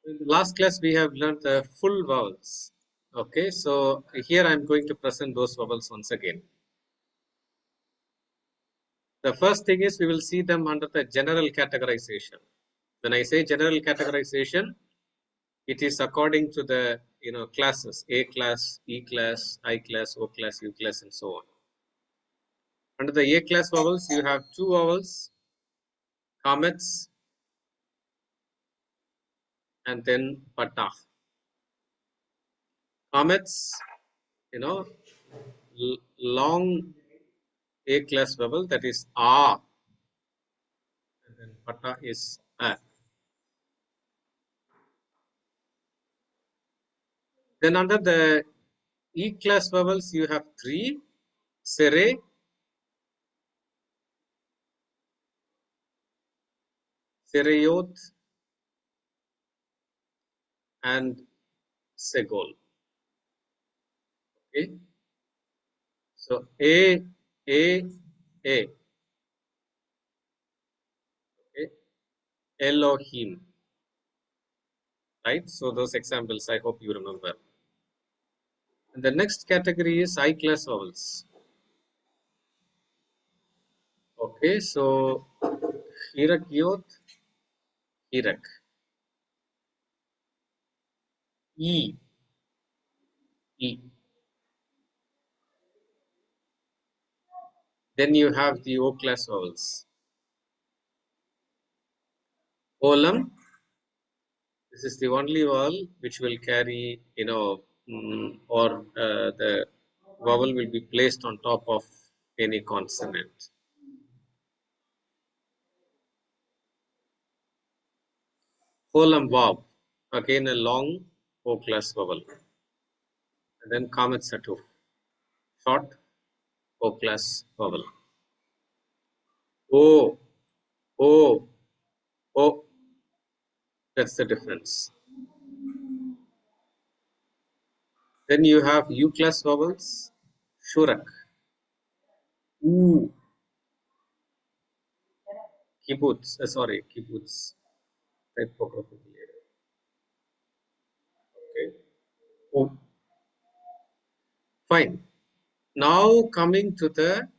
In the last class, we have learned the full vowels. Okay, so here I'm going to present those vowels once again. The first thing is we will see them under the general categorization. When I say general categorization, it is according to the classes: A class, E class, I class, O class, U class, and so on. Under the A class vowels, you have two vowels, comets, and then patah. Comets, long A class vowel, that is A, and then patah is A. Then under the E class vowels, you have three: sere, sereyot, and segol. Okay, so A, A, A. Okay, Elohim. Right. So those examples, I hope you remember. And the next category is I class vowels. Okay, so Hirak Yod, Hirak. E, E. Then you have the O class vowels. Olam, this is the only vowel which will carry, or the vowel will be placed on top of any consonant. Olam Vav, again a long O class vowel. And then Kamet Satuf, short O class vowel. O, O, O. That's the difference. Then you have U class vowels, Shurak, U, Kibbutz, Kibbutz, typographical error. Okay. O. Fine. Now coming to the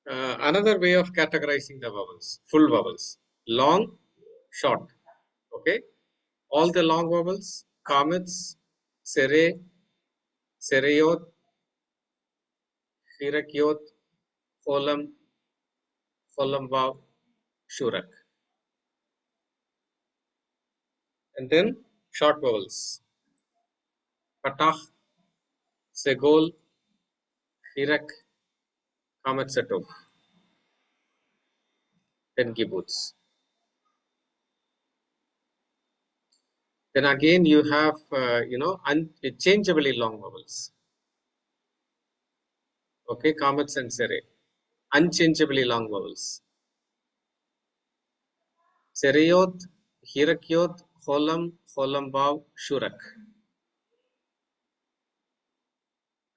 another way of categorizing the vowels, full vowels, long, short. Okay. All the long vowels, comets, sere, sereyot, hirakyot, olam, olam vav, shurak. And then short vowels, patah, segol, hirak, kamet setov, then kibbutz. Then again you have unchangeably long vowels. Okay, comets and sere, unchangeably long vowels. Sereyot, hirakyot, holam, holam vav, shurak.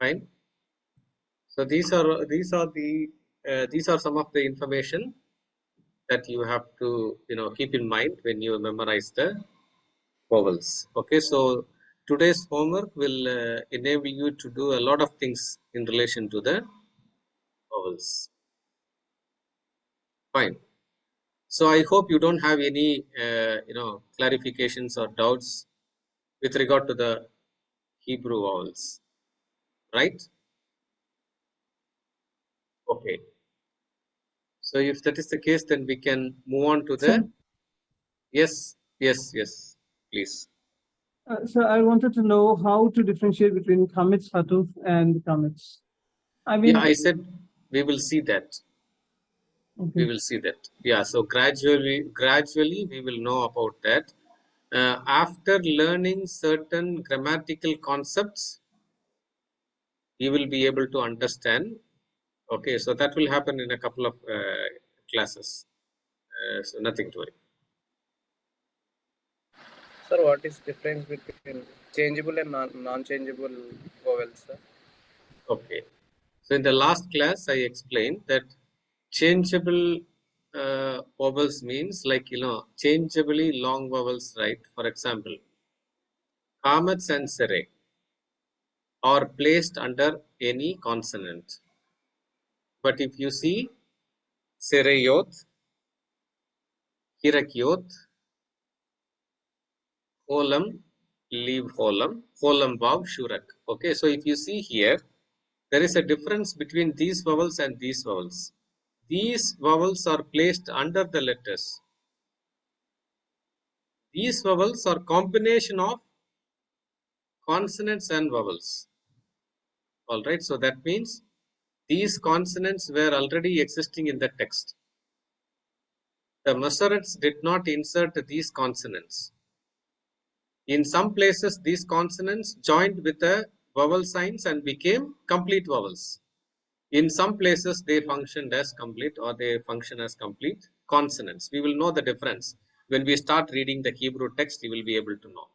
Fine. So these are some of the information that you have to keep in mind when you memorize the vowels. Okay, so today's homework will enable you to do a lot of things in relation to the vowels. Fine. So I hope you don't have any clarifications or doubts with regard to the Hebrew vowels, right? Okay. So if that is the case, then we can move on to the yes, please. So I wanted to know how to differentiate between Kametz Hatuf and Kametz. I mean, Yeah, I said we will see that. okay. We will see that. Yeah, so gradually we will know about that. After learning certain grammatical concepts, you will be able to understand. Okay, so that will happen in a couple of classes. So nothing to worry. Sir, what is difference between changeable and non-changeable vowels, sir? Okay. So in the last class, I explained that changeable vowels means like, changeably long vowels, right? For example, Kamats and Sere are placed under any consonant. But if you see Sereyot, Hirakyot, Holam, leave Holam, Holam Vav, Shurak. Okay, so if you see here, there is a difference between these vowels and these vowels. These vowels are placed under the letters. These vowels are combination of consonants and vowels. All right, so that means these consonants were already existing in the text. The Masoretes did not insert these consonants. In some places, these consonants joined with the vowel signs and became complete vowels. In some places, they functioned as complete or they function as complete consonants. We will know the difference. When we start reading the Hebrew text, you will be able to know.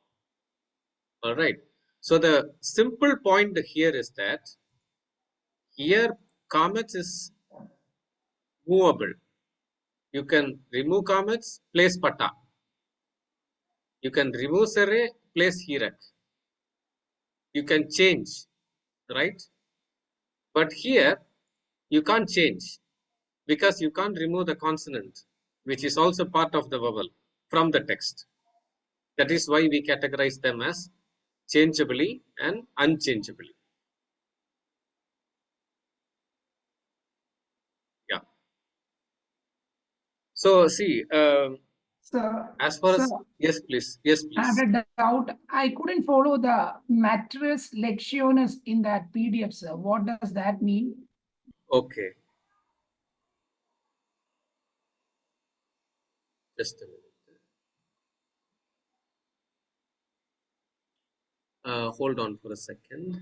All right. So the simple point here is that here comets is movable. You can remove comets, place pata. You can remove sere, place hirak. You can change, right? But here you can't change because you can't remove the consonant, which is also part of the vowel from the text. That is why we categorize them as changeably and unchangeably. Yeah. So see, Sir, as far sir, as yes, please, yes, I have please. a doubt. I couldn't follow the matris lectionis in that PDF, sir. What does that mean? Okay, just a minute. Hold on for a second.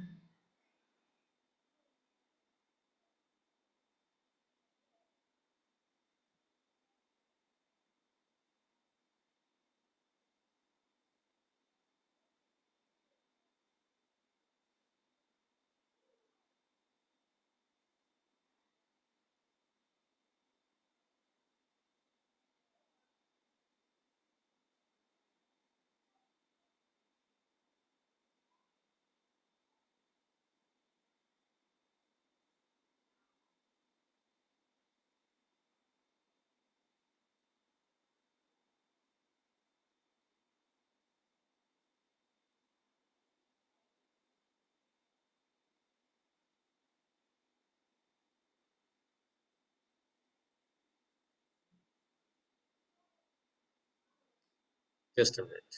Just a minute.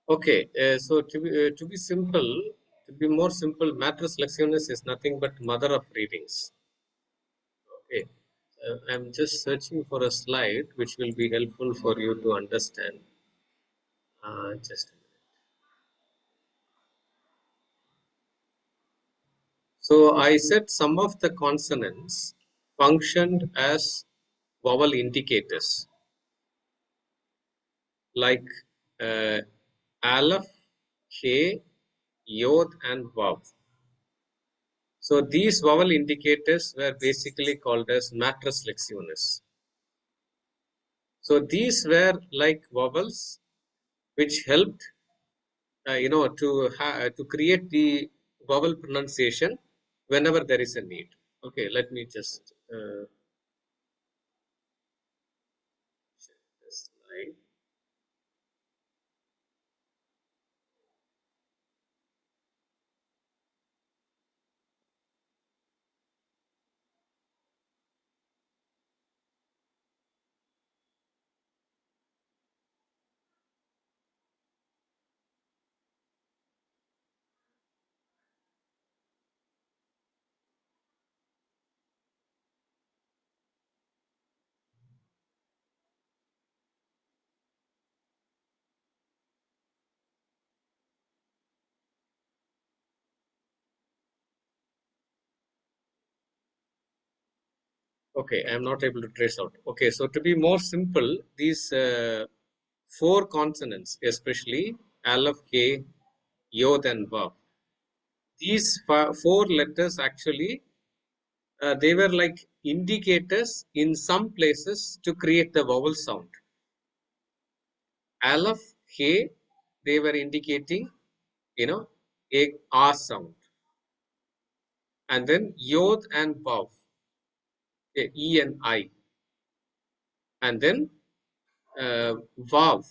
Okay, so to be simple, to be more simple, Matris Lectionis is nothing but mother of readings. Okay, I'm just searching for a slide which will be helpful for you to understand. Just a minute. So I said some of the consonants functioned as vowel indicators, like aleph, he, yod, and vav. So these vowel indicators were basically called as matrix lectionis. So these were like vowels which helped, to create the vowel pronunciation whenever there is a need. Okay, let me just check this slide. Okay, I am not able to trace out. Okay, so to be more simple, these 4 consonants, especially Aleph, K, Yod, and Vav, these 4 letters actually, they were like indicators in some places to create the vowel sound. Aleph, K, they were indicating, a R sound. And then Yod and Vav, E and I. And then Vav.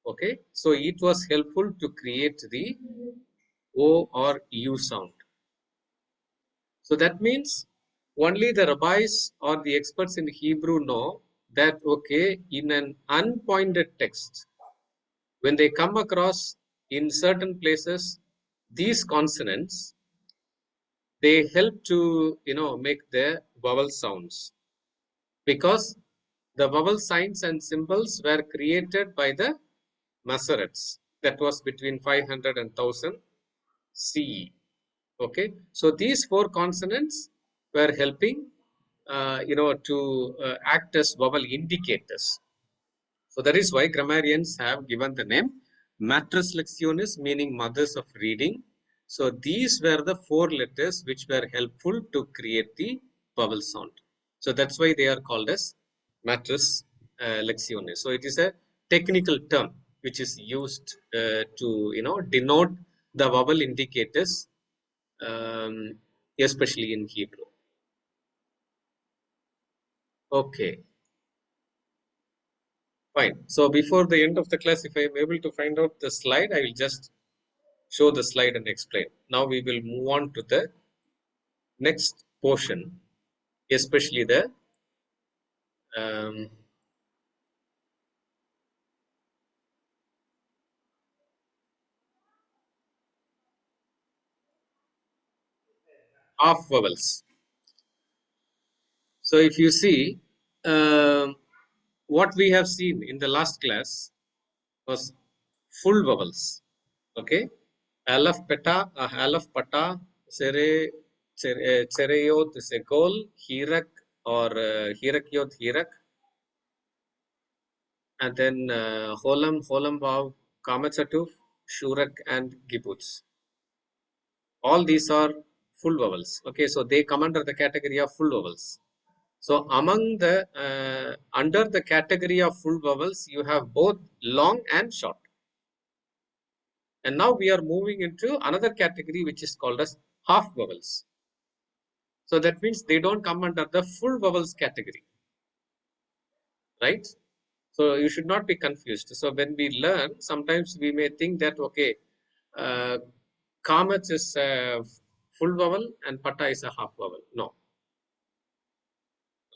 Okay, so it was helpful to create the O or U sound. So that means only the rabbis or the experts in Hebrew know that, okay, in an unpointed text, when they come across in certain places these consonants, they help to, make the vowel sounds, because the vowel signs and symbols were created by the Masoretes. That was between 500 and 1000 CE. Okay, so these 4 consonants were helping, to act as vowel indicators. So that is why grammarians have given the name Matres Lectionis, meaning mothers of reading. So these were the 4 letters which were helpful to create the vowel sound. So that's why they are called as Matres Lectionis. So it is a technical term which is used to denote the vowel indicators, especially in Hebrew. Okay, fine. So before the end of the class, if I am able to find out the slide, I will just show the slide and explain. Now we will move on to the next portion, especially the half vowels. So if you see, what we have seen in the last class was full vowels. Okay, Aleph, Peta, Aleph, Pata, Sere, Cereyot, Segol, Hirak, or Hirak Yod, Hirak, and then Holam, Holam Vav, Kamatsatuf, Shurak, and Gibbutz. All these are full vowels. Okay, so they come under the category of full vowels. So among the under the category of full vowels, you have both long and short. And now we are moving into another category which is called as half vowels. So that means they don't come under the full vowels category, right? So you should not be confused. So when we learn, sometimes we may think that, okay, Kamach is a full vowel and Pata is a half vowel. No.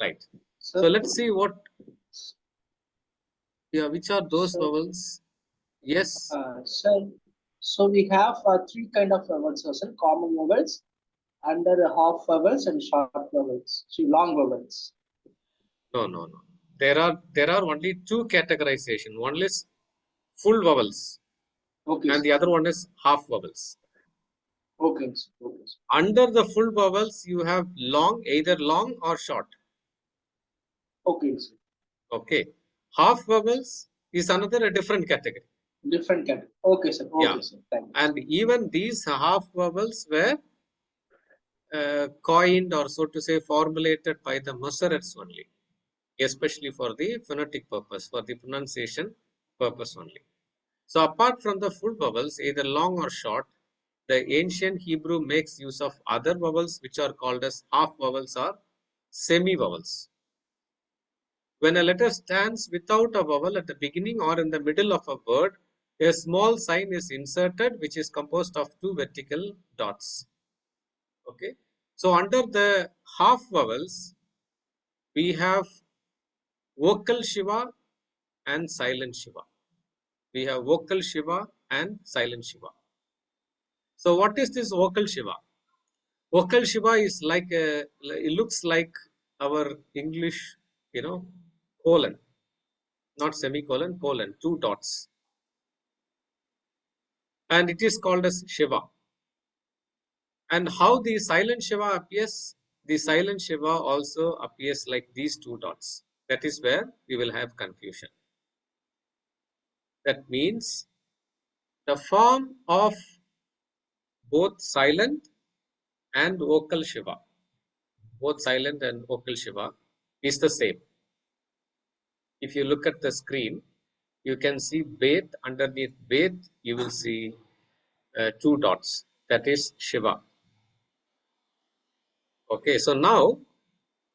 Right. So let's see what, which are those vowels? Yes. So we have 3 kind of vowels, sir. Common vowels, under half vowels, and short vowels. So long vowels. No. There are only 2 categorization. One is full vowels, Okay. and the other one is half vowels. Okay. Okay. Under the full vowels, you have long, either long or short. Okay. Okay. Half vowels is another a different category. Different category. Okay, sir. Okay, Yeah. sir. Thank you. And even these half vowels were coined, or so to say formulated by the Masoretes only, especially for the phonetic purpose, for the pronunciation purpose only. So apart from the full vowels, either long or short, the ancient Hebrew makes use of other vowels which are called as half vowels or semi-vowels. When a letter stands without a vowel at the beginning or in the middle of a word, a small sign is inserted which is composed of 2 vertical dots. Okay. So under the half vowels, we have vocal Shiva and silent Shiva. We have vocal Shiva and silent Shiva. So what is this vocal Shiva? Vocal Shiva is like it looks like our English, colon, not semicolon, colon, 2 dots. And it is called as Shiva. And how the silent Shiva appears? the silent Shiva also appears like these two dots. That is where we will have confusion. That means the form of both silent and vocal Shiva, both silent and vocal Shiva, is the same. If you look at the screen, you can see Beth. Underneath Beth, you will see two dots. That is Shiva. Okay, so now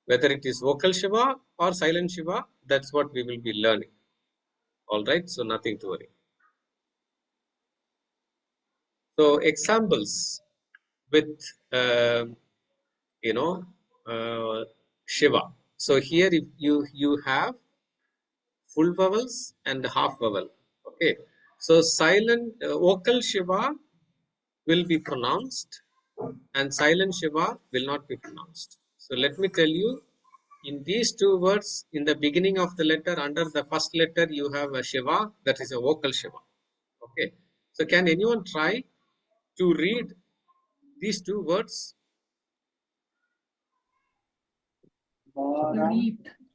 whether it is vocal Shiva or silent Shiva, that's what we will be learning. All right, so nothing to worry. So examples with Shiva. So here if you have full vowels and half vowel. Okay, so silent vocal Shiva will be pronounced and silent Shiva will not be pronounced. So let me tell you, in these two words, in the beginning of the letter, under the first letter, you have a Shiva, that is a vocal Shiva. Okay, so can anyone try to read these two words? Bara,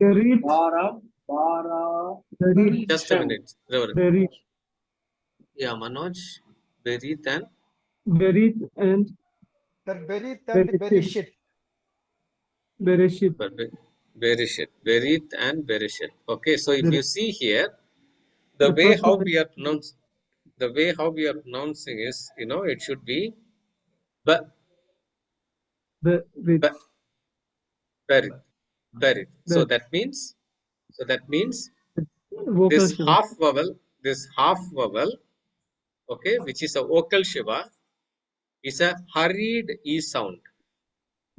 Berit, bara, bara. Berit, Just a minute, Reverend. Berit, Yeah, Manoj, Berit and Berit and Sir, Berit and Bereshit. Bereshit. Bereshit. Bereshit. Berit and Bereshit. Okay, so if you Bereshit. see here, the The way first how one we are pronouncing, the way how we are pronouncing is, it should be Berit, Berit. Berit, Berit. So Berit. that means Vocal this Shiva. half vowel, okay, which is a vocal Shiva, is a hurried E sound.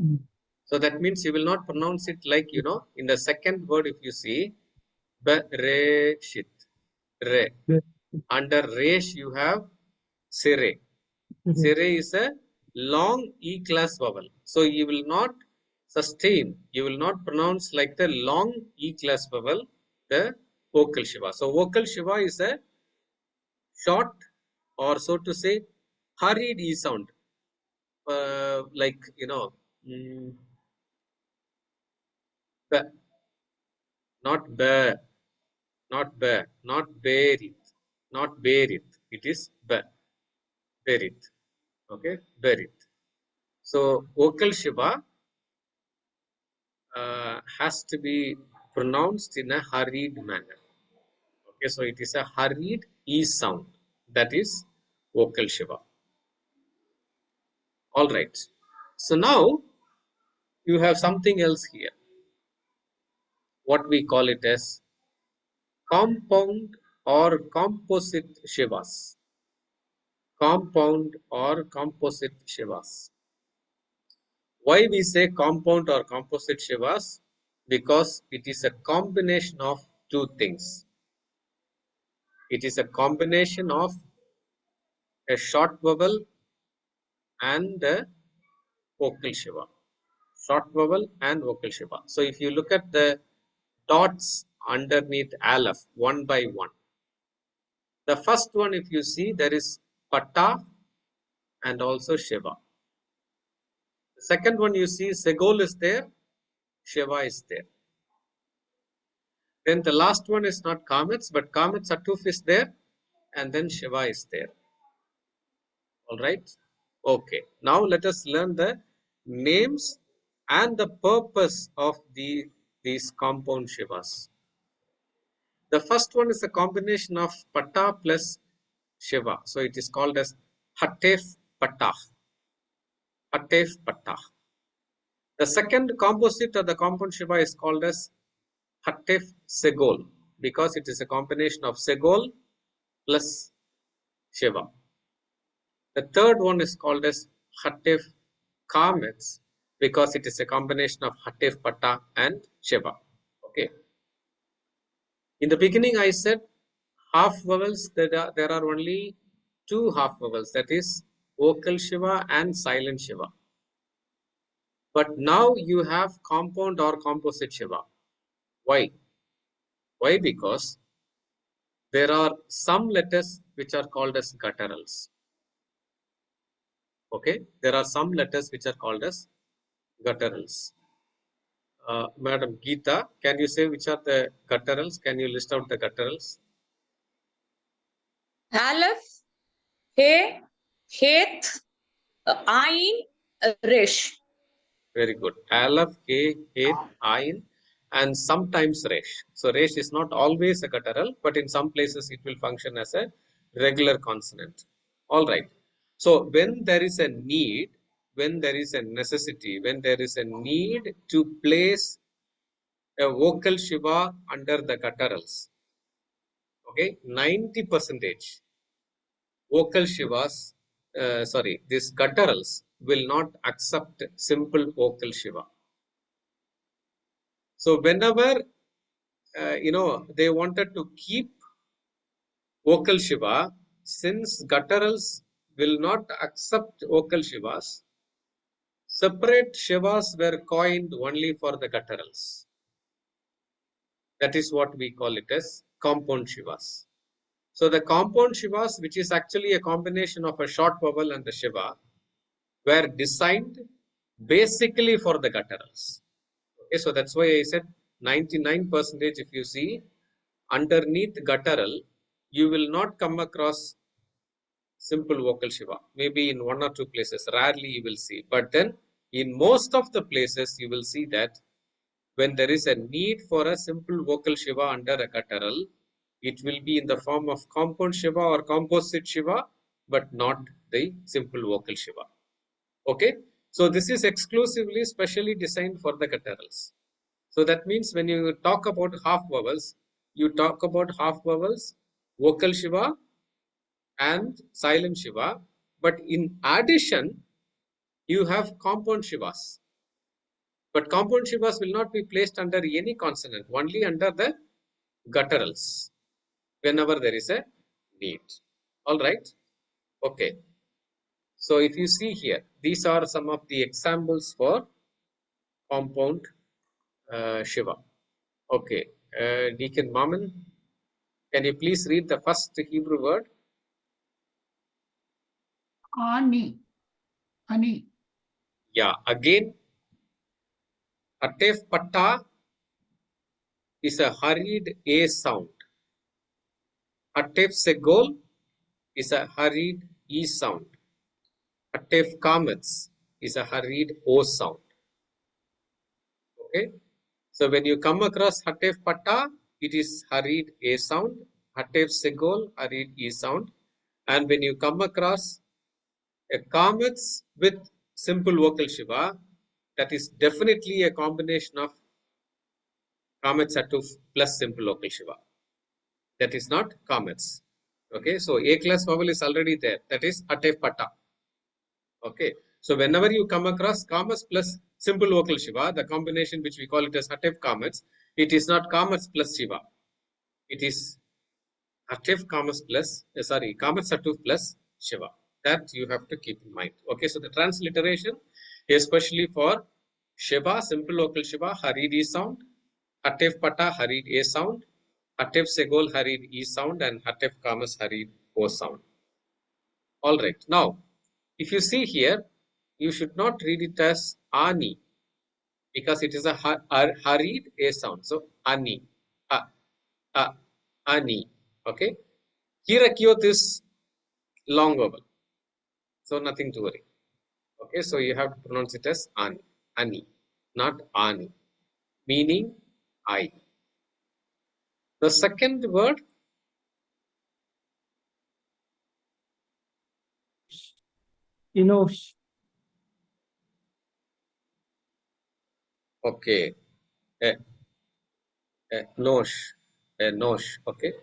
Mm. So that means you will not pronounce it like, in the second word, if you see, Bereshit, Re. Be- Under Resh, you have Sere. Sere is a long E class vowel. So you will not sustain, you will not pronounce like the long E class vowel, the vocal Shiva. So vocal Shiva is a short, or so to say, hurried E sound. Like, ba, not ba, not ba, not berit, not berit. It is ba, berit. Okay, berit. So vocal Shiva has to be pronounced in a hurried manner. Okay, so it is a hurried E sound. That is vocal Shiva. All right. So now you have something else here. What we call it as compound or composite Shivas. Compound or composite Shivas. Why we say compound or composite Shivas? Because it is a combination of two things. It is a combination of a short vowel and a vocal Shiva. Short vowel and vocal Shiva. So if you look at the dots underneath Aleph, one by one. The first one, if you see, there is Pata and also Shiva. The second one you see, Segol is there, Shiva is there. Then the last one is not Kametz, but Kametz Atuf is there, and then Shiva is there. All right. Okay. Now let us learn the names and the purpose of these compound Shivas. The first one is a combination of Pata plus Shiva. So it is called as Hatef Patah. Hatef Patah. The second composite of the compound Shiva is called as Hatef Segol, because it is a combination of Segol plus Shiva. The third one is called as Hatef Kametz, because it is a combination of Hatef Pata and Shiva. Okay. In the beginning, I said half vowels, there are only two half vowels, that is vocal Shiva and silent Shiva. But now you have compound or composite Shiva. Why? Why? Because there are some letters which are called as gutturals. Okay, there are some letters which are called as Gutturals. Madam Geeta, can you say which are the gutturals? Can you list out the gutturals? Aleph, He, Heth, Ain, Resh. Very good. Aleph, He, Het, Ain, and sometimes Resh. So Resh is not always a guttural, but in some places it will function as a regular consonant. All right. So when there is a need, when there is a necessity, when there is a need to place a vocal shiva under the gutturals, okay, 90% vocal shivas, these gutturals will not accept simple vocal shiva. So whenever they wanted to keep vocal shiva, since gutturals will not accept vocal shivas, separate shivas were coined only for the gutturals. That is what we call it as compound shivas. So the compound shivas, which is actually a combination of a short vowel and the shiva, were designed basically for the gutturals. Okay, so that's why I said 99% if you see underneath guttural, you will not come across simple vocal shiva. Maybe in one or two places, rarely you will see. But then in most of the places, you will see that when there is a need for a simple vocal shiva under a guttural, it will be in the form of compound shiva or composite shiva, but not the simple vocal shiva. Okay, so this is exclusively specially designed for the gutturals. So that means when you talk about half vowels, you talk about half vowels, vocal shiva and silent shiva. But in addition, you have compound shivas. But compound shivas will not be placed under any consonant, only under the gutturals, whenever there is a need. All right. Okay. So if you see here, these are some of the examples for compound shiva. Okay. Deacon Maman, can you please read the first Hebrew word? Ani. Ani. Yeah. Again, Atef Patta is a hurried A sound. Atef Segol is a hurried E sound. Atef Kametz is a hurried O sound. Okay. So when you come across Hatef Patta, it is hurried A sound. Hatef Segol, hurried E sound. And when you come across a Kametz with simple vocal shiva, that is definitely a combination of Kametz Atuf plus simple vocal shiva. That is not Kametz. Okay, so A class vowel is already there. That is Atef Patta. Okay, so whenever you come across Kametz plus simple vocal shiva, the combination which we call it as Atef Kametz, it is not Kametz plus shiva. It is Atef Kametz plus, Kametz Atuf plus shiva. That you have to keep in mind. Okay, so the transliteration, especially for shiva, simple vocal shiva, hurried E sound, Atef Patta, hurried A sound, Atef Segol, hurried E sound, and Atef Kametz, hurried O sound. All right. Now, if you see here, you should not read it as Ani because it is a hurried A sound. So, Ani, Ani. Okay. Kirakyot is long vowel. So, nothing to worry. Okay. So, you have to pronounce it as Ani, Ani, not Ani, meaning I. The second word, Enosh. okay, nosh, nosh, okay,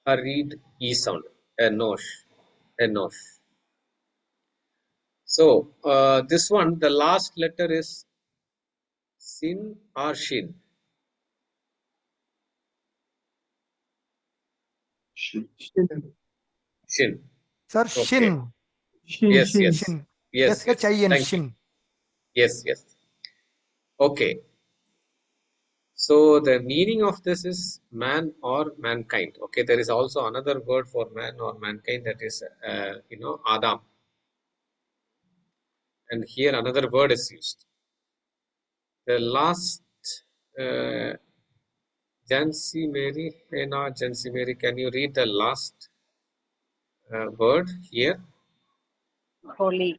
hurried E sound, nosh, nosh. So this one, the last letter is sin or shin. Shin. Shin. Sir, Okay. shin. Shin. Yes, Shin. yes, Shin. yes, yes. S-H-I-N, Thank you. shin. Yes, yes. Okay. So the meaning of this is man or mankind. Okay, there is also another word for man or mankind, that is, Adam. and here another word is used. The last Jansi Mary, Jansi Mary, can you read the last word here? Holy.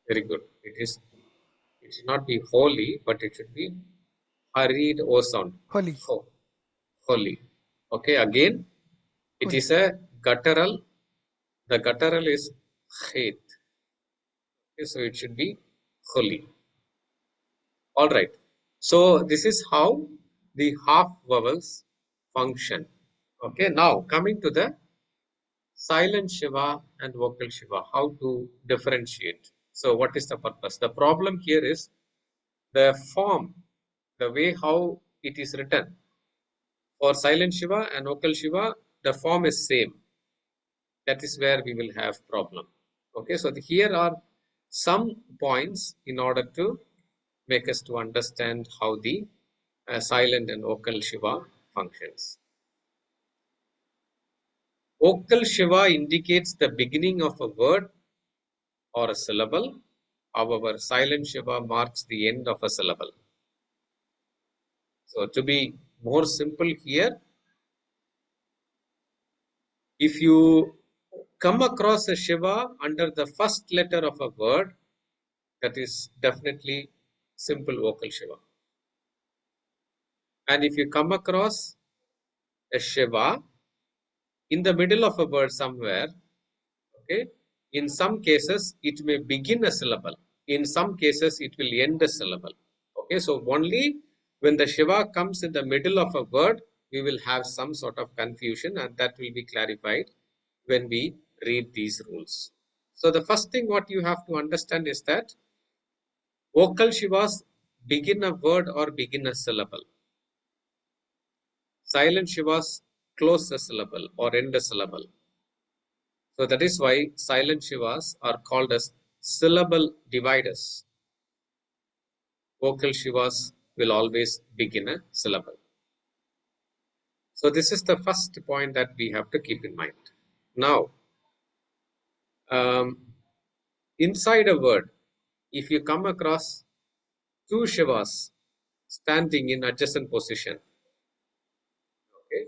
Very good. It should not be holy, but it should be hurried O sound. Holy. Holy. Okay, again, it Holy. is a guttural. The guttural is khet. Okay, so it should be holy. All right. So this is how the half vowels function. Okay, now coming to the silent Shiva and vocal Shiva, how to differentiate. So what is the purpose? The problem here is the form, the way how it is written. For silent Shiva and vocal Shiva, the form is same. That is where we will have problem. Okay, so here are some points in order to make us to understand how the silent and vocal Shiva functions. Vocal Shiva indicates the beginning of a word or a syllable. However, silent Shiva marks the end of a syllable. So to be more simple here, if you come across a Shiva under the first letter of a word, that is definitely simple vocal Shiva. And if you come across a Shiva in the middle of a word somewhere, okay, in some cases it may begin a syllable. In some cases it will end a syllable. Okay, so only when the Shiva comes in the middle of a word, we will have some sort of confusion, and that will be clarified when we read these rules. So the first thing what you have to understand is that vocal Shivas begin a word or begin a syllable. Silent Shivas close a syllable or end a syllable. So that is why silent Shivas are called as syllable dividers. Vocal Shivas will always begin a syllable. So this is the first point that we have to keep in mind. Now, inside a word, if you come across two Shivas standing in adjacent position, okay.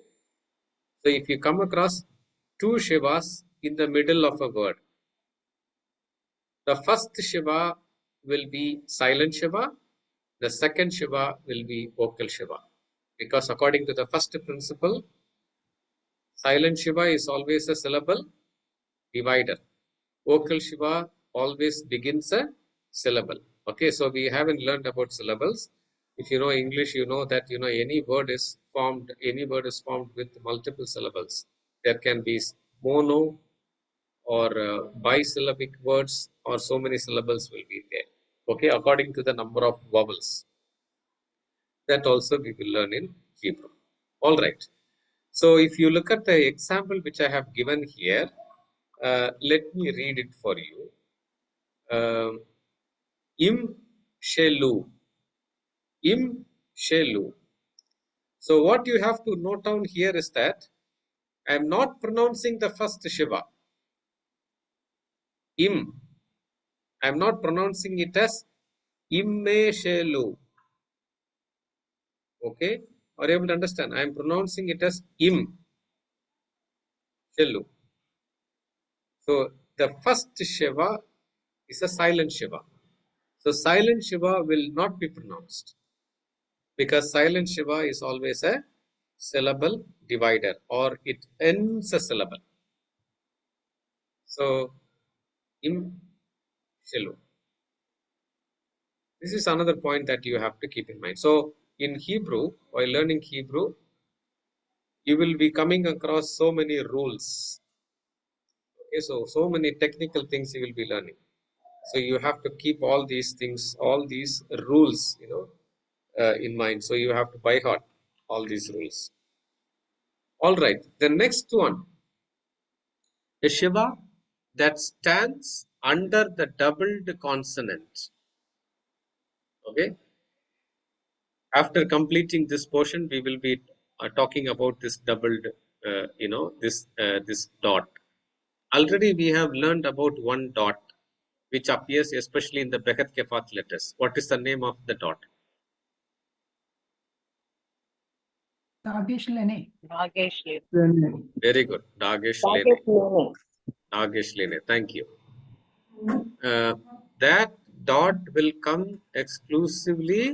So if you come across two Shivas in the middle of a word, the first Shiva will be silent Shiva, the second Shiva will be vocal Shiva. Because according to the first principle, silent Shiva is always a syllable divider. Vocal Shiva always begins a syllable. Okay, so we haven't learned about syllables. If you know English, you know that any word is formed with multiple syllables. There can be mono or bisyllabic words, or so many syllables will be there. Okay, according to the number of vowels. That also we will learn in Hebrew. All right. So if you look at the example which I have given here, let me read it for you. Im shelu. Im shelu. So what you have to note down here is that I am not pronouncing the first Shiva. Im. I am not pronouncing it as imme shelu. Okay. Are you able to understand? I am pronouncing it as im shelu. So the first Shiva is a silent Shiva. So silent Shiva will not be pronounced, because silent Shiva is always a syllable divider, or it ends a syllable. So im shelu. This is another point that you have to keep in mind. So in Hebrew, while learning Hebrew, you will be coming across so many rules. Okay, so many technical things you will be learning. So you have to keep all these things, all these rules, in mind. So you have to by heart all these rules. All right, the next one, a Shiva that stands under the doubled consonant. Okay. After completing this portion, we will be talking about this doubled, this dot. Already we have learned about one dot, which appears especially in the Behet Kefath letters. What is the name of the dot? Dagesh Lene. Nagesh Lane. Then Very good. Dagesh Lene. Nagesh Lane. Dagesh Lene. Thank you. That dot will come exclusively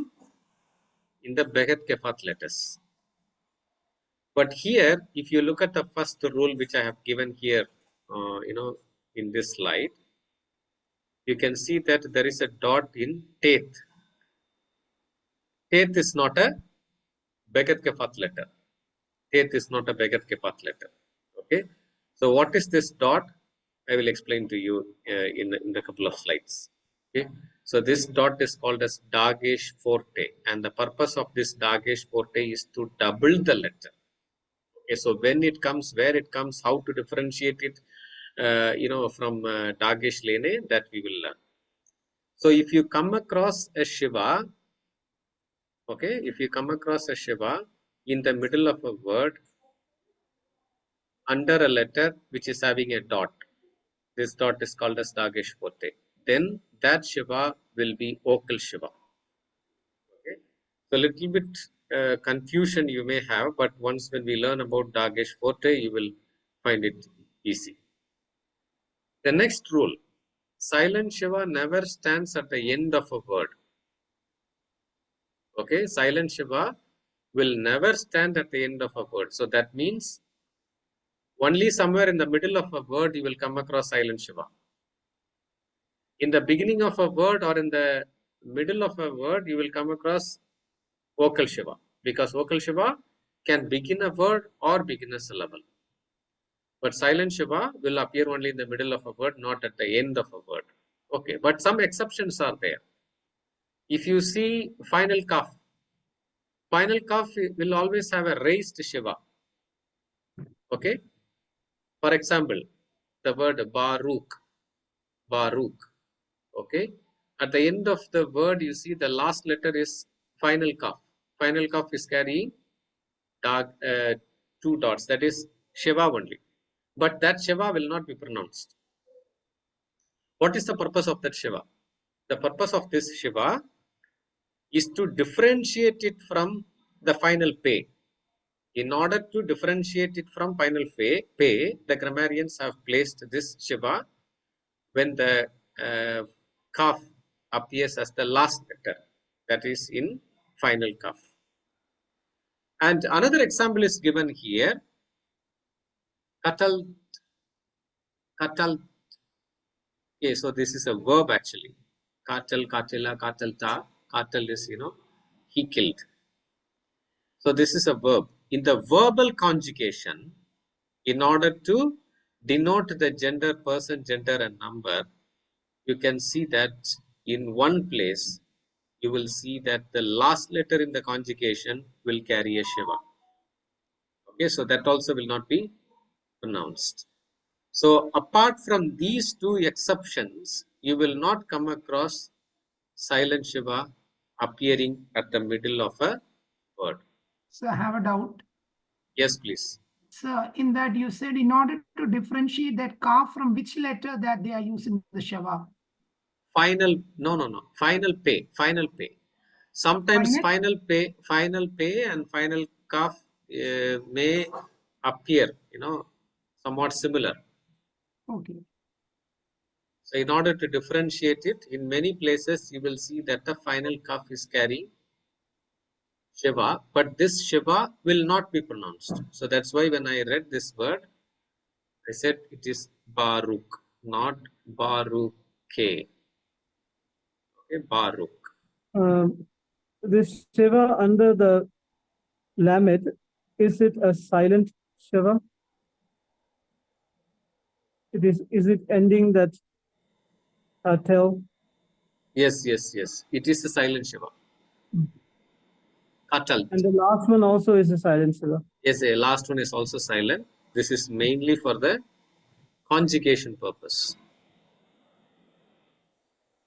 in the Behet Kefath letters. But here, if you look at the first rule which I have given here, in this slide, you can see that there is a dot in Tet. Tet is not a Behet Kefath letter. Tet is not a Behet Kefath letter. Okay. So what is this dot? I will explain to you in a couple of slides. Okay. So this dot is called as Dagesh Forte, and the purpose of this Dagesh Forte is to double the letter. Okay. So when it comes, where it comes, how to differentiate it, from Dagesh Lene, that we will learn. So if you come across a Shiva, okay, if you come across a Shiva in the middle of a word under a letter which is having a dot, this dot is called as Dagesh Forte. Then that Shiva will be vocal Shiva. Okay, so a little bit confusion you may have, but once when we learn about Dagesh Forte, you will find it easy. The next rule, silent Shiva never stands at the end of a word. Okay, silent Shiva will never stand at the end of a word. So that means only somewhere in the middle of a word you will come across silent Shiva. In the beginning of a word or in the middle of a word, you will come across vocal Shiva, because vocal Shiva can begin a word or begin a syllable. But silent Shiva will appear only in the middle of a word, not at the end of a word. Okay, but some exceptions are there. If you see final kaf will always have a raised Shiva. Okay. For example, the word Baruch. Okay. At the end of the word, you see the last letter is final kaf. Final kaf is carrying two dots. That is Shiva only. But that Shiva will not be pronounced. What is the purpose of that Shiva? The purpose of this Shiva is to differentiate it from the final Pe. In order to differentiate it from final Pe, the grammarians have placed this Shiva when the kaf appears as the last letter, that is in final kaf. And another example is given here. Katal. Okay, so this is a verb actually. Katal, katila, katalta. Katal is, he killed. So this is a verb. In the verbal conjugation, in order to denote the gender, person, gender, and number, you can see that in one place, you will see that the last letter in the conjugation will carry a Shiva. Okay, so that also will not be pronounced. So apart from these two exceptions, you will not come across silent Shiva appearing at the middle of a word. So I have a doubt. Yes, please. So in that you said in order to differentiate that ka from which letter that they are using the Shiva. Final Pe. Sometimes Final? final Pe and final kaf may appear, somewhat similar. Okay. So in order to differentiate it, in many places you will see that the final kaf is carrying Shiva, but this Shiva will not be pronounced. So that's why when I read this word, I said it is Baruch, not Baruche. Okay, Baruch. this Shiva under the Lamed, is it a silent Shiva? Is it ending that Katel? Yes. It is a silent Shiva. Katal. And the last one also is a silent Shiva. Yes, the last one is also silent. This is mainly for the conjugation purpose.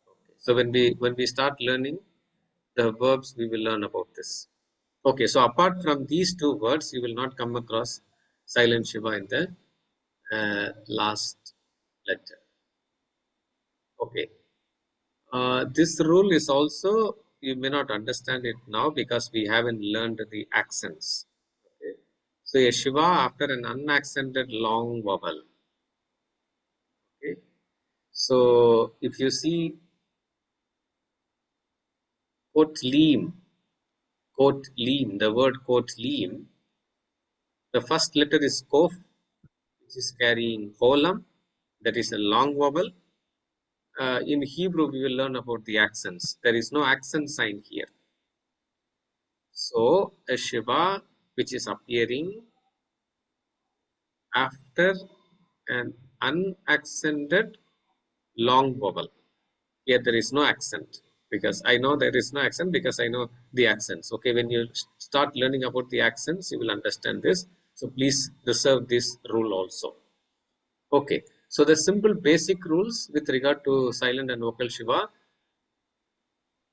Okay. So when we start learning the verbs, we will learn about this. Okay, so apart from these two words, you will not come across silent Shiva in the last letter. Okay, This rule is also, you may not understand it now because we haven't learned the accents. Okay. So a Shiva after an unaccented long vowel. Okay. So if you see Kotlim, the word Kotlim, the first letter is Kof, which is carrying Kolam, that is a long vowel. In Hebrew, we will learn about the accents. There is no accent sign here. So a Shiva which is appearing after an unaccented long vowel. Here there is no accent because I know there is no accent because I know the accents. Okay, when you start learning about the accents, you will understand this. So please reserve this rule also. Okay, so the simple basic rules with regard to silent and vocal Shiva.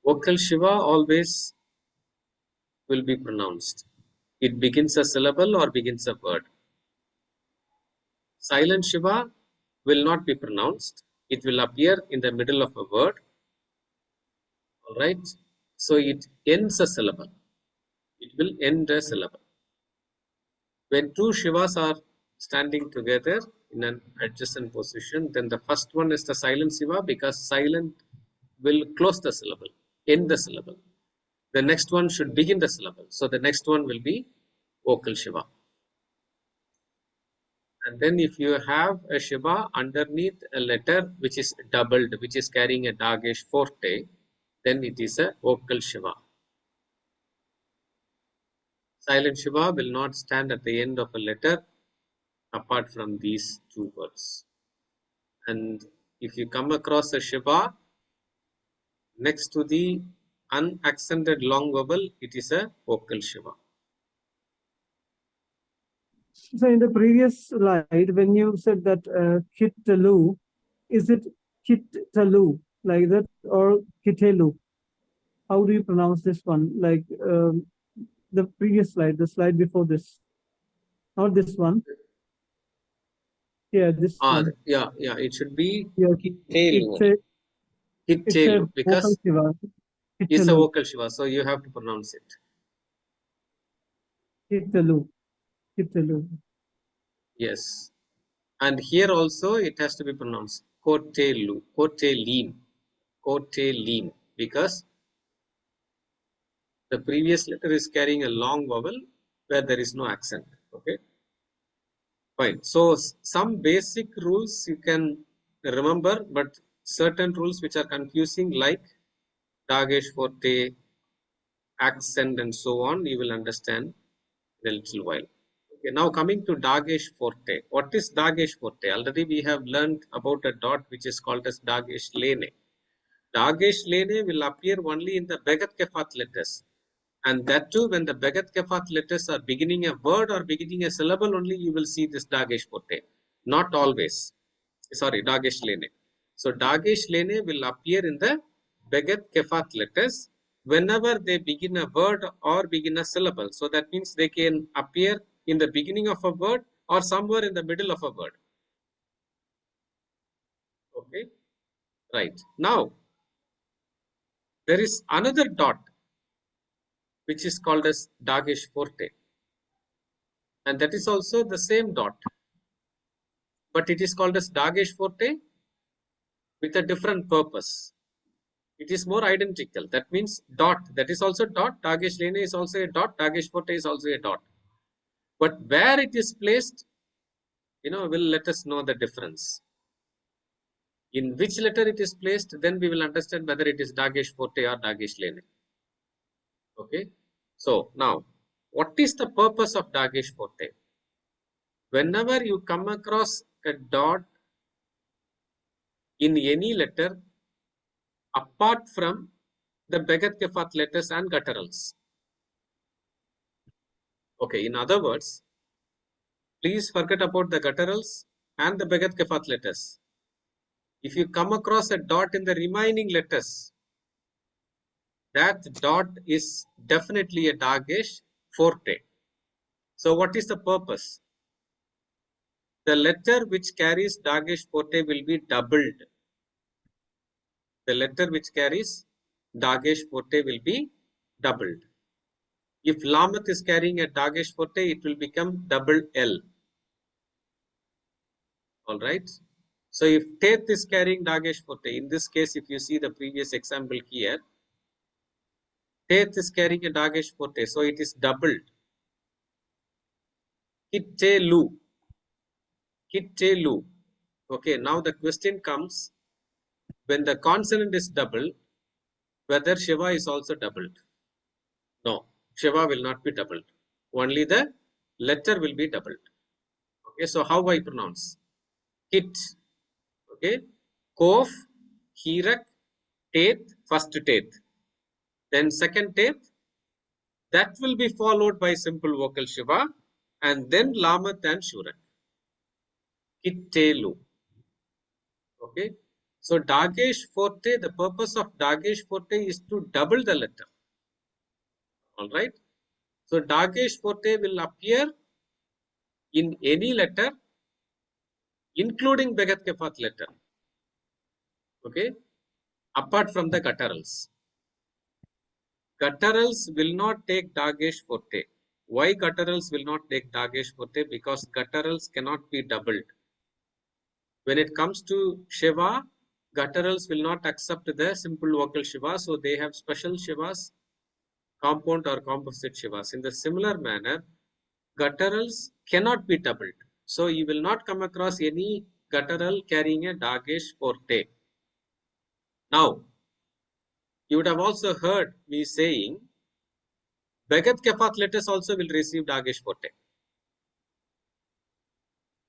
Vocal Shiva always will be pronounced. It begins a syllable or begins a word. Silent Shiva will not be pronounced. It will appear in the middle of a word. All right. So it ends a syllable. It will end a syllable. When two Shivas are standing together in an adjacent position, then the first one is the silent Shiva because silent will close the syllable, end the syllable. The next one should begin the syllable. So the next one will be vocal Shiva. And then if you have a Shiva underneath a letter which is doubled, which is carrying a Dagesh forte, then it is a vocal Shiva. Silent Shiva will not stand at the end of a letter apart from these two words. And if you come across a Shiva next to the unaccented long vowel, it is a vocal Shiva. So in the previous slide, when you said that Kittalu, is it Kittalu like that or Kitelu? How do you pronounce this one? Like the previous slide, the slide before this, not this one. Yeah, this one. Yeah, it should be Yeah, Kitelu. it's a vocal Because Shiva. it's a Kittalu. vocal Shiva, so you have to pronounce it. Kittalu. Yes. And here also it has to be pronounced Kotelu, Kotelim, because the previous letter is carrying a long vowel where there is no accent. Okay. Fine. So some basic rules you can remember, but certain rules which are confusing like Dagesh forte, accent and so on, you will understand in a little while. Okay, now coming to Dagesh forte. What is Dagesh forte? Already we have learned about a dot which is called as Dagesh lene. Dagesh lene will appear only in the Begat Kefat letters. And that too, when the Begat Kefat letters are beginning a word or beginning a syllable, only you will see this Dagesh forte. Not always. Sorry, Dagesh lene. So Dagesh lene will appear in the Begat Kefat letters whenever they begin a word or begin a syllable. So that means they can appear in the beginning of a word or somewhere in the middle of a word. Okay, right. Now, there is another dot which is called as Dagesh forte. And that is also the same dot. But it is called as Dagesh forte with a different purpose. It is more identical. That means dot. That is also dot. Dagesh lene is also a dot. Dagesh forte is also a dot. But where it is placed, will let us know the difference. In which letter it is placed, then we will understand whether it is Dagesh forte or Dagesh lene. Okay. So now, what is the purpose of Dagesh forte? Whenever you come across a dot in any letter apart from the Begat Kefat letters and gutturals. Okay, in other words, please forget about the gutturals and the Begat Kefat letters. If you come across a dot in the remaining letters, that dot is definitely a Dagesh forte. So what is the purpose? The letter which carries Dagesh forte will be doubled. the letter which carries Dagesh Forte will be doubled. If Lamat is carrying a Dagesh Forte, it will become double L. All right. So if Teth is carrying Dagesh Forte, in this case, if you see the previous example here, Teth is carrying a Dagesh Forte, so it is doubled. Kittelu. Kittelu. Okay, now the question comes, when the consonant is doubled, whether Shiva is also doubled. No, Shiva will not be doubled. Only the letter will be doubled. Okay, so how I pronounce? Kit. Okay, Kof, Hirak, Teth, first Teth. Then second Teth, that will be followed by simple vocal Shiva, and then Lamat and Shurak. Kittelu. Okay, so Dagesh Forte, the purpose of Dagesh Forte is to double the letter. All right. So Dagesh Forte will appear in any letter, including Begat Kefat letter. Okay, apart from the gutturals. Gutturals will not take Dagesh Forte. Why gutturals will not take Dagesh Forte? Because gutturals cannot be doubled. When it comes to Shiva, gutturals will not accept the simple vocal Shiva, so they have special Shivas, compound or composite Shivas. In the similar manner, gutturals cannot be doubled. So you will not come across any guttural carrying a Dagesh Forte. Now, you would have also heard me saying, Begat Kefat letters also will receive Dagesh Forte.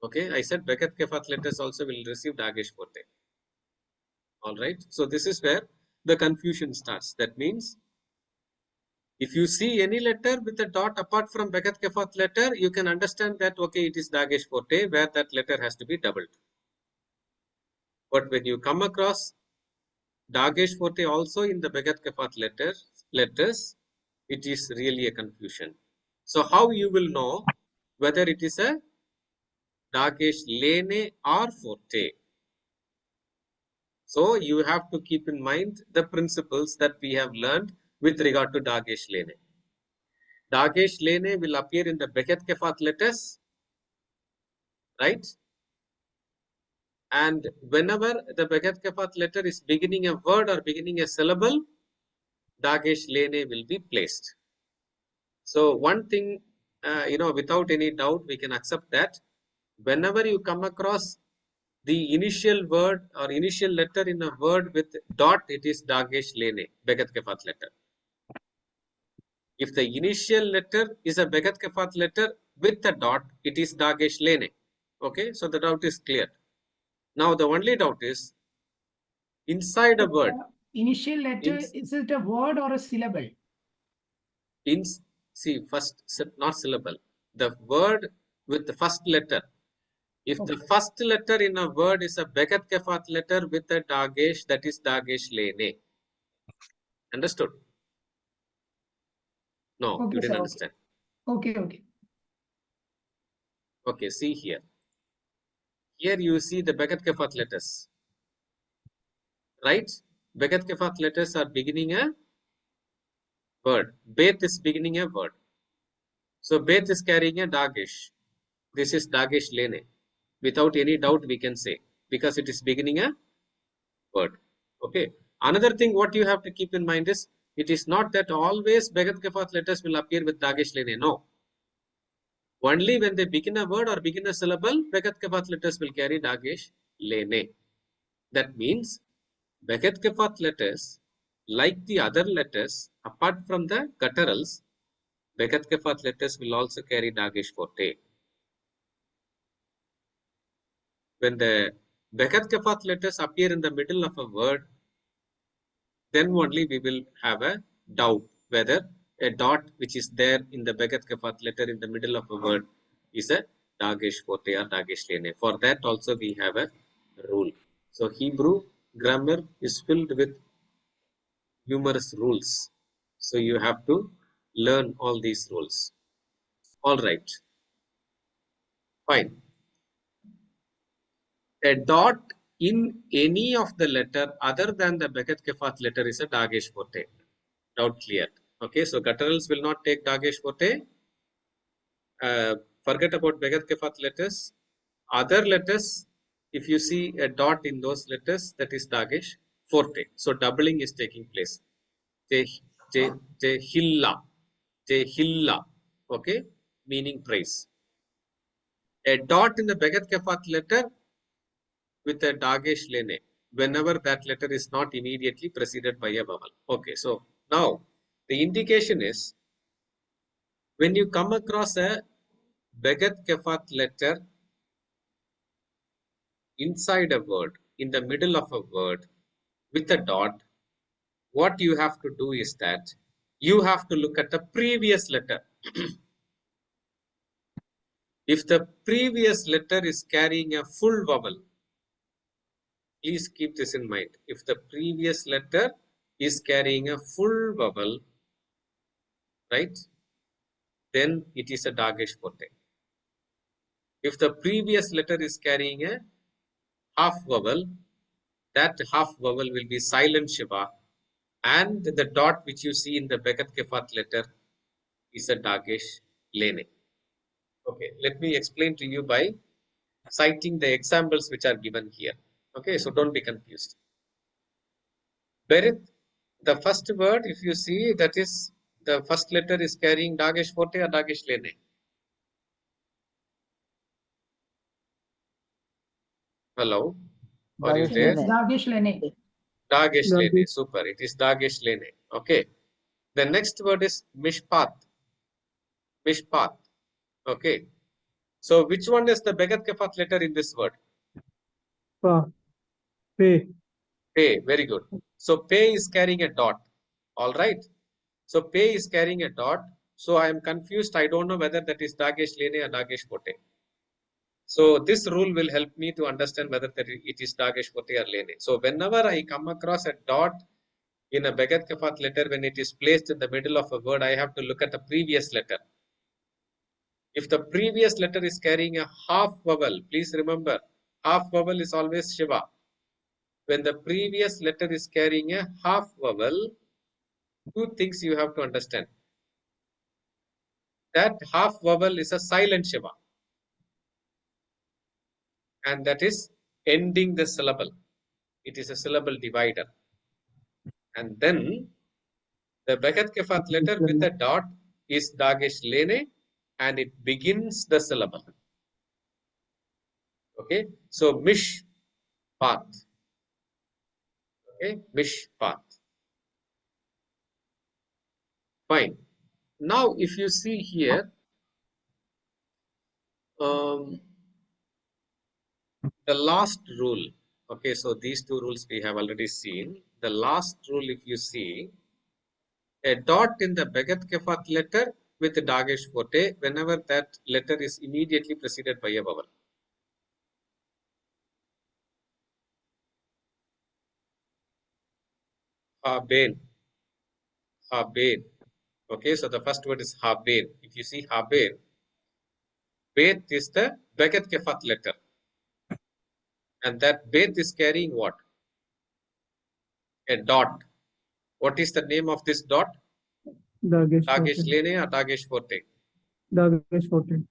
Okay, I said Begat Kefat letters also will receive Dagesh Forte. All right, so this is where the confusion starts. That means, if you see any letter with a dot apart from Begat Kefat letter, you can understand that, okay, it is Dagesh Forte, where that letter has to be doubled. But when you come across Dagesh Forte also in the Begat Kefat letters, it is really a confusion. So how you will know whether it is a Dagesh Lene or Forte? So you have to keep in mind the principles that we have learned with regard to Dagesh Lene. Dagesh Lene will appear in the Begat Kefat letters, right? And whenever the Begat Kefat letter is beginning a word or beginning a syllable, Dagesh Lene will be placed. So one thing, without any doubt, we can accept that whenever you come across the initial word or initial letter in a word with dot, it is Dagesh Lene, Begat Kefat letter. If the initial letter is a Begat Kefat letter with a dot, it is Dagesh Lene. Okay, so the doubt is clear. Now the only doubt is inside a word. Initial letter, is it a word or a syllable? See, first, not syllable. The word with the first letter. If the first letter in a word is a Begat Kefat letter with a Dagesh, that is Dagesh Lene. Understood? No, Okay, you didn't sir, understand. Okay. Okay, see here. Here you see the Begat Kefat letters. Right? Begat Kefat letters are beginning a word. Bet is beginning a word. So Bet is carrying a Dagesh. This is Dagesh Lene. Without any doubt, we can say, because it is beginning a word. Okay. Another thing what you have to keep in mind is, it is not that always Begat Kefat letters will appear with Dagesh Lene. No. Only when they begin a word or begin a syllable, Begat Kefat letters will carry Dagesh Lene. That means Begat Kefat letters, like the other letters, apart from the gutturals, Begat Kefat letters will also carry Dagesh Forte. When the Begat Kefat letters appear in the middle of a word, then only we will have a doubt whether a dot which is there in the Begat Kefat letter in the middle of a word is a Dagesh Forte or Dagesh Lene. For that also we have a rule. So Hebrew grammar is filled with numerous rules. So you have to learn all these rules. All right. Fine. A dot in any of the letter other than the Beckett-Kefauver letter is a Dagesh forte. Doubt clear. Okay, so gutturals will not take Dagesh forte. Forget about Beckett-Kefauver letters. Other letters, if you see a dot in those letters, that is Dagesh forte. So doubling is taking place. Jehilla, okay, meaning praise. A dot in the Beckett-Kefauver letter with a Dagesh lene, whenever that letter is not immediately preceded by a vowel. Okay, so now the indication is when you come across a Beckett-Kefauver letter inside a word, in the middle of a word with a dot, what you have to do is that you have to look at the previous letter. If the previous letter is carrying a full vowel, please keep this in mind. If the previous letter is carrying a full vowel, right, then it is a Dagesh forte. If the previous letter is carrying a half vowel, that half vowel will be silent Shiva, and the dot which you see in the Beckett-Kefauver letter is a Dagesh lene. Okay, let me explain to you by citing the examples which are given here. Okay, so don't be confused. Berith, the first word, if you see, that is the first letter is carrying Dagesh forte or Dagesh lene. Hello, are you Dagesh there? lene. Dagesh lene. Dagesh lene, Dagesh. super. It is Dagesh lene. Okay. The next word is Mishpat. Mishpat. Okay. So which one is the Beckett-Kefauver letter in this word? Pa. Pe. Pe. Very good. So Pe is carrying a dot. All right. So Pe is carrying a dot. So I am confused. I don't know whether that is Dagesh lene or Dagesh forte. So this rule will help me to understand whether it is Dagesh forte or lene. So whenever I come across a dot in a Beckett-Kefauver letter, when it is placed in the middle of a word, I have to look at the previous letter. If the previous letter is carrying a half vowel, please remember, half vowel is always Shiva. When the previous letter is carrying a half vowel, two things you have to understand. That half vowel is a silent Shiva, and that is ending the syllable. It is a syllable divider. And then the Beckett-Kefauver letter with a dot is Dagesh lene, and it begins the syllable. Okay, so mish path. Okay, mish path. Fine. Now, if you see here, the last rule. Okay, so these two rules we have already seen. The last rule, if you see, a dot in the Beckett-Kefauver letter with the Dagesh forte whenever that letter is immediately preceded by a vowel. Haben. Haben. Okay, so the first word is Haben. If you see Haben, Bet is the Beckett-Kefauver letter. And that Bet is carrying what? A dot. What is the name of this dot? Dagesh Dagesh forte. lene or Dagesh forte? Dagesh forte.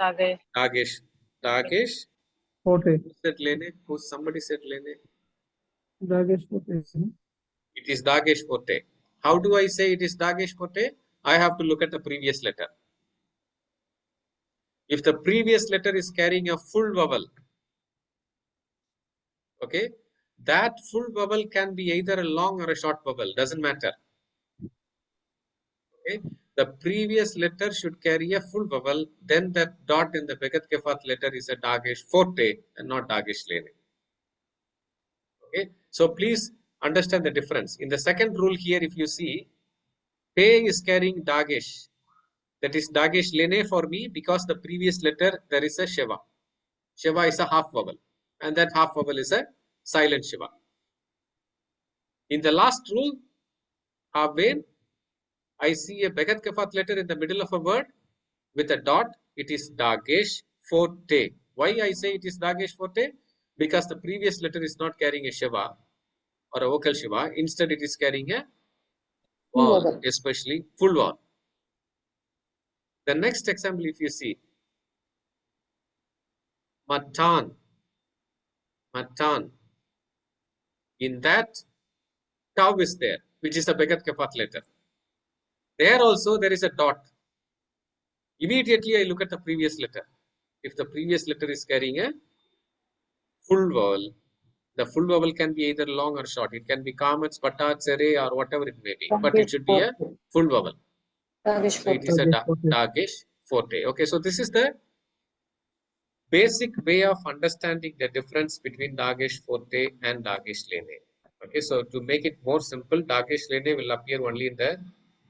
Dagesh. Dagesh. Dagesh. Forte. Who said lene? Somebody said lene. Dagesh forte. It is Dagesh forte. How do I say it is Dagesh forte? I have to look at the previous letter. If the previous letter is carrying a full vowel, okay, that full vowel can be either a long or a short vowel, doesn't matter. Okay, the previous letter should carry a full vowel, then that dot in the Beckett-Kefauver letter is a Dagesh forte and not Dagesh lene. Okay, so please understand the difference. In the second rule here, if you see, Pe is carrying Dagesh. That is Dagesh lene for me because the previous letter there is a Shiva. Shiva is a half vowel, and that half vowel is a silent Shiva. In the last rule, Haben, I see a Beckett-Kefauver letter in the middle of a word with a dot. It is Dagesh forte. Why I say it is Dagesh forte? because the previous letter is not carrying a shiva or a vocal shiva. Instead, it is carrying a vowel, vowel. especially full vowel. The next example, if you see, matan, matan. In that, tav is there, which is a Begat Kefat letter. There also there is a dot. Immediately I look at the previous letter. If the previous letter is carrying a full vowel, the full vowel can be either long or short. It can be kamats, patats, ere, or whatever it may be. But it should be a full vowel. Dagesh So it is a Dagesh Forte. Okay, so this is the basic way of understanding the difference between Dagesh Forte and Dagesh Lene. Okay, so to make it more simple, Dagesh Lene will appear only in the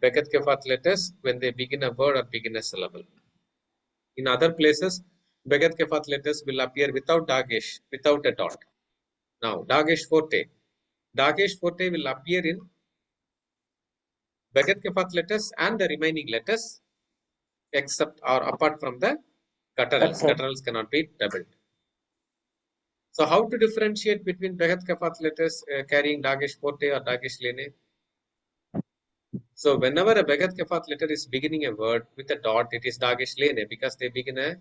Begat Kefat letters when they begin a word or begin a syllable. In other places, Begat Kefat letters will appear without Dagesh, without a dot. Now, Dagesh Forte. Dagesh Forte will appear in Begat Kefat letters and the remaining letters, except or apart from the gutturals. Gutturals cannot be doubled. So, how to differentiate between Begat Kefat letters carrying Dagesh Forte or Dagesh Lene? So, whenever a Begat Kefat letter is beginning a word with a dot, it is Dagesh Lene because they begin a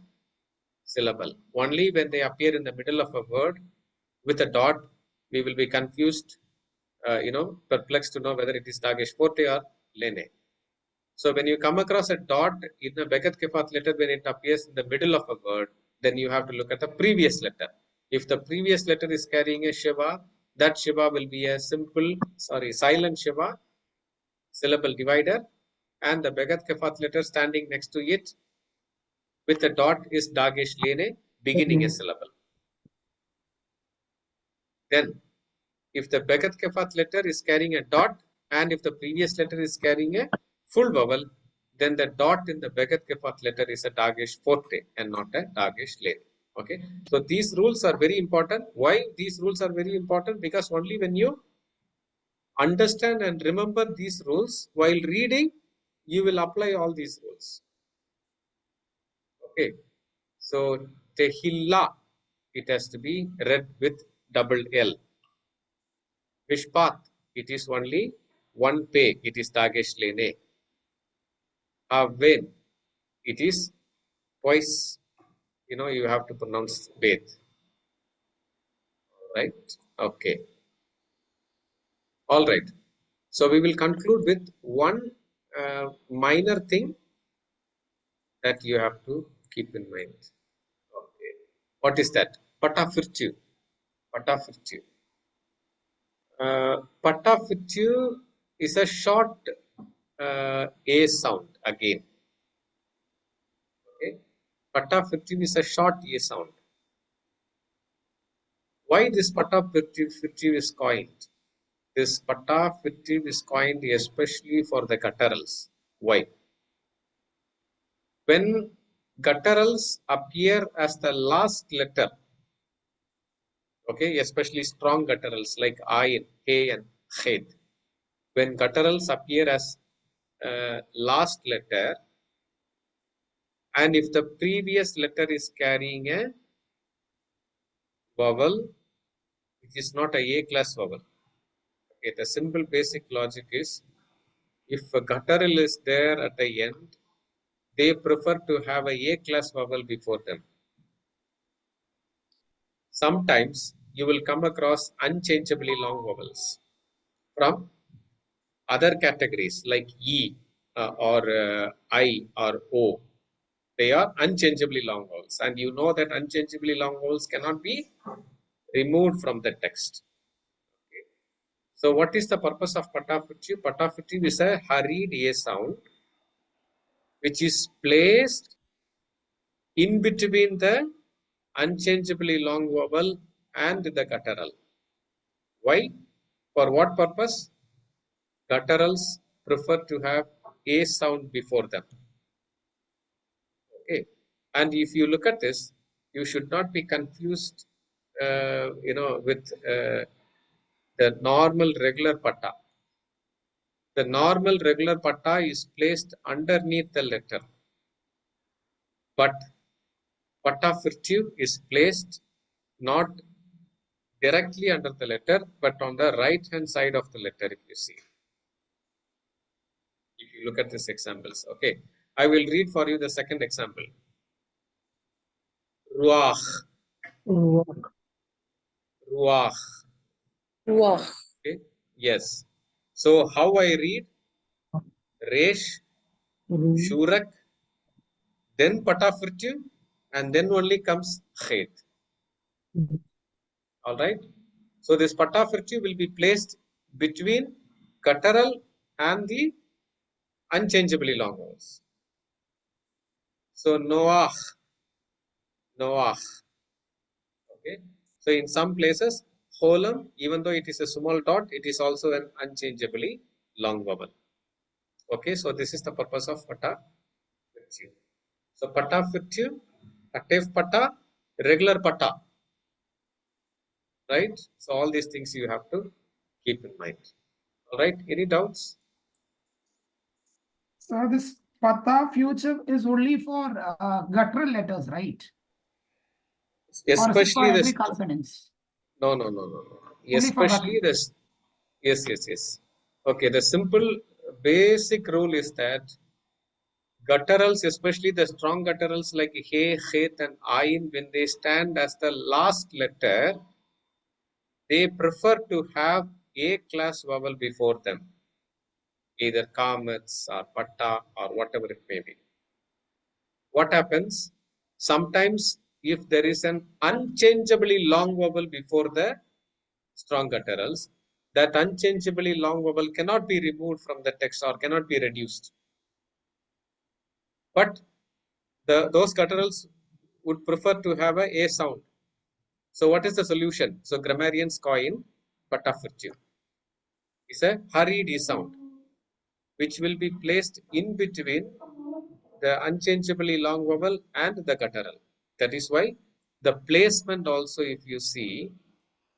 syllable. Only when they appear in the middle of a word with a dot, we will be confused, perplexed to know whether it is Dagesh Forte or Lene. So when you come across a dot in a Begat Kefat letter, when it appears in the middle of a word, then you have to look at the previous letter. If the previous letter is carrying a Shiva, that Shiva will be a silent Shiva, syllable divider, and the Begat Kefat letter standing next to it with a dot is Dagesh Lene, beginning a syllable. Then, if the Begat Kefat letter is carrying a dot and if the previous letter is carrying a full vowel, then the dot in the Begat Kefat letter is a Dagesh Forte and not a Dagesh Lene. Okay, so these rules are very important. Why these rules are very important? Because only when you understand and remember these rules while reading, you will apply all these rules. Okay, so Tehilla, it has to be read with double L. Vishpat, it is only one pay, it is Dagesh Lene. Aven, it is twice, you have to pronounce Ved. Right? Okay. All right. So we will conclude with one minor thing that you have to keep in mind. Okay. What is that? Patafirtu. Patafirtu. Patafirtu is a short A sound again. Okay. Patafirtu is a short A sound. Why this Patafirtu is coined? This Patafirtu is coined especially for the gutturals. Why? When gutturals appear as the last letter, okay, especially strong gutturals like ayin, he, and chet. When gutturals appear as last letter, and if the previous letter is carrying a vowel, which is not a A-class vowel. Okay, the simple basic logic is, if a guttural is there at the end, they prefer to have a A-class vowel before them. Sometimes you will come across unchangeably long vowels from other categories like E or I or O. They are unchangeably long vowels, and you know that unchangeably long vowels cannot be removed from the text. Okay. So what is the purpose of Patafirtu? Patafirtu is a hurried A sound which is placed in between the unchangeably long vowel and the guttural. Why? For what purpose? Gutturals prefer to have A sound before them. Okay. And if you look at this, you should not be confused, with the normal regular patta. The normal regular patta is placed underneath the letter, but Patafirtu is placed not directly under the letter, but on the right hand side of the letter, if you see. If you look at these examples, okay. I will read for you the second example. Ruach, Ruach. ruach. Wow. Okay. Yes. So how I read? Resh, Ru. Shurak, then Patafurtu, and then only comes Khet. All right. So this Patafurtu will be placed between guttural and the unchangeably long vowels. So Noach, Noach. Okay. So in some places, Holam, even though it is a small dot, it is also an unchangeably long vowel. Okay. So this is the purpose of Patafurtu. So Patafurtu, Atef Pata, regular Pata. Right. So all these things you have to keep in mind. All right. Any doubts? So this pata future is only for guttural letters, right? Or is it for Especially every this. consonants? No. Only for Especially guttural. this. Yes. Okay. The simple basic rule is that gutturals, especially the strong gutturals like he, het, and ayin, when they stand as the last letter, they prefer to have a class vowel before them, either kamats or patta or whatever it may be. What happens? Sometimes if there is an unchangeably long vowel before the strong gutturals, that unchangeably long vowel cannot be removed from the text or cannot be reduced. But those gutturals would prefer to have a sound. So what is the solution? So grammarians coin patafurtu. It's a hurried sound, which will be placed in between the unchangeably long vowel and the guttural. That is why the placement also, if you see,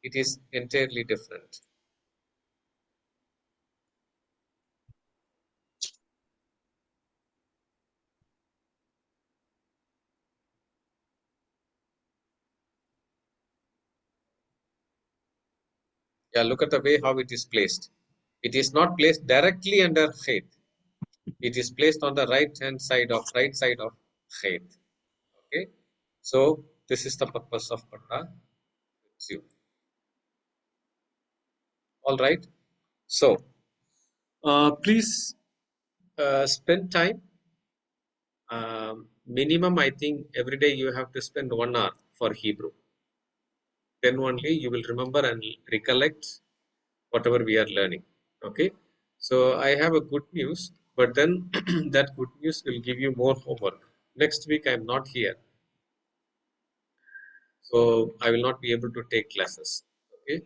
it is entirely different. Yeah, look at the way how it is placed. It is not placed directly under khet. It is placed on the right side of khet. Okay, so this is the purpose of pata. All right. So please spend time. Minimum, I think every day you have to spend 1 hour for Hebrew. Then only you will remember and recollect whatever we are learning. Okay. So I have a good news, but then that good news will give you more homework. Next week I am not here, so I will not be able to take classes. Okay.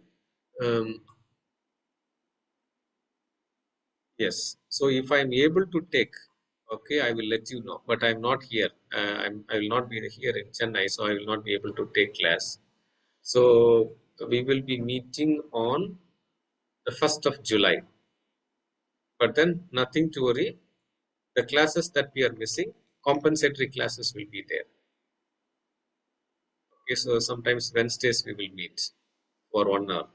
Yes. So if I am able to take, okay, I will let you know. But I am not here. I will not be here in Chennai, so I will not be able to take class. So we will be meeting on the 1st of July. But then nothing to worry. The classes that we are missing, compensatory classes will be there. Okay, so sometimes Wednesdays we will meet for 1 hour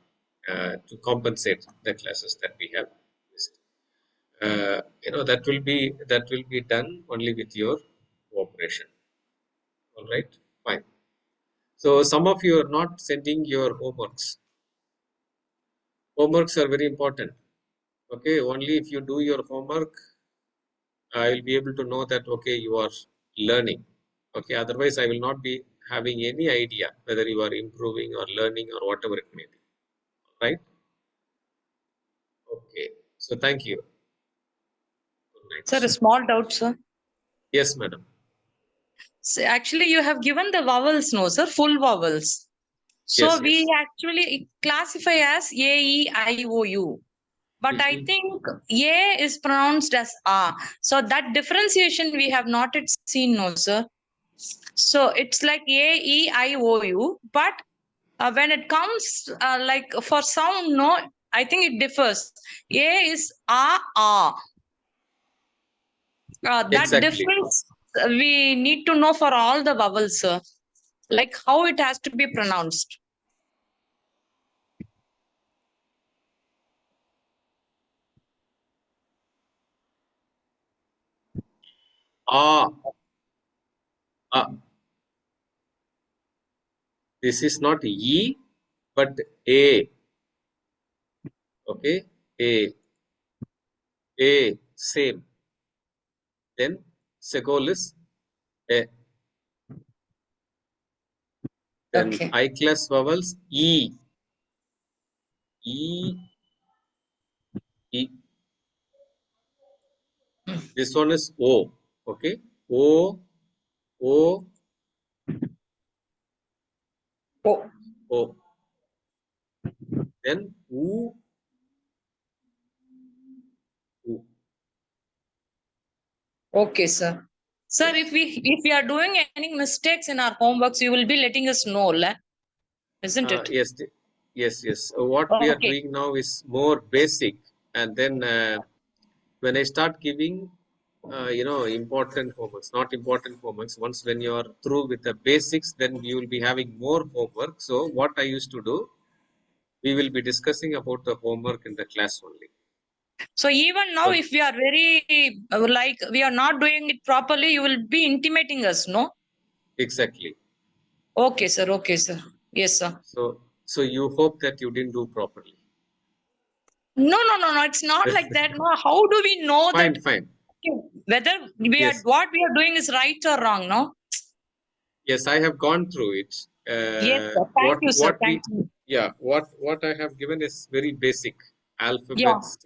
to compensate the classes that we have missed. That will be done only with your cooperation. All right, fine. So some of you are not sending your homeworks. Homeworks are very important. Okay, only if you do your homework, I will be able to know that okay, you are learning. Okay, otherwise I will not be having any idea whether you are improving or learning or whatever it may be. Right? Okay. So thank you. Good night. Sir, a small doubt, sir. Yes, madam. So actually, you have given the vowels, no, sir, full vowels. So Yes, we yes. actually classify as A, E, I, O, U. But I think A is pronounced as A. So that differentiation we have not yet seen, no, sir. So it's like A, E, I, O, U. But when it comes like for sound, no, I think it differs. A is A, A. That Exactly. difference we need to know for all the vowels, sir. Like how it has to be pronounced. Ah. Ah. This is not E, but A. Okay, A. Same. Then Segol is A. Then Okay. I class vowels E. E. E. This one is O. Okay, O. O. Oh, O. Then U. U. okay, sir. Sir, Yes. if we are doing any mistakes in our homeworks, you will be letting us know, isn't it? Yes, yes. What we are Okay. doing now is more basic, and then when I start giving, important homeworks, not important homeworks. Once when you are through with the basics, then you will be having more homework. So what I used to do, we will be discussing about the homework in the class only. So even now, So if we are very like we are not doing it properly, you will be intimating us, no? exactly. Okay, sir. Okay, sir. Yes, sir. So you hope that you didn't do properly. No. It's not like that. No. How do we know Fine, that fine. whether Yes, what we are doing is right or wrong? No. yes. I have gone through it. Yes, sir. Thank you, sir. What Thank we you. Yeah, what I have given is very basic Yeah. alphabets,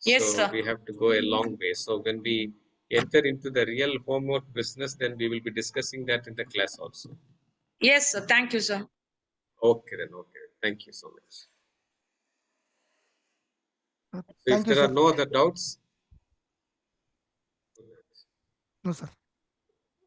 Yes, so sir. we have to go a long way. So when we enter into the real homework business, then we will be discussing that in the class also. Yes, sir. Thank you, sir. Okay then. Thank you so much. So if Thank you, there are sir. no other doubts, No, sir.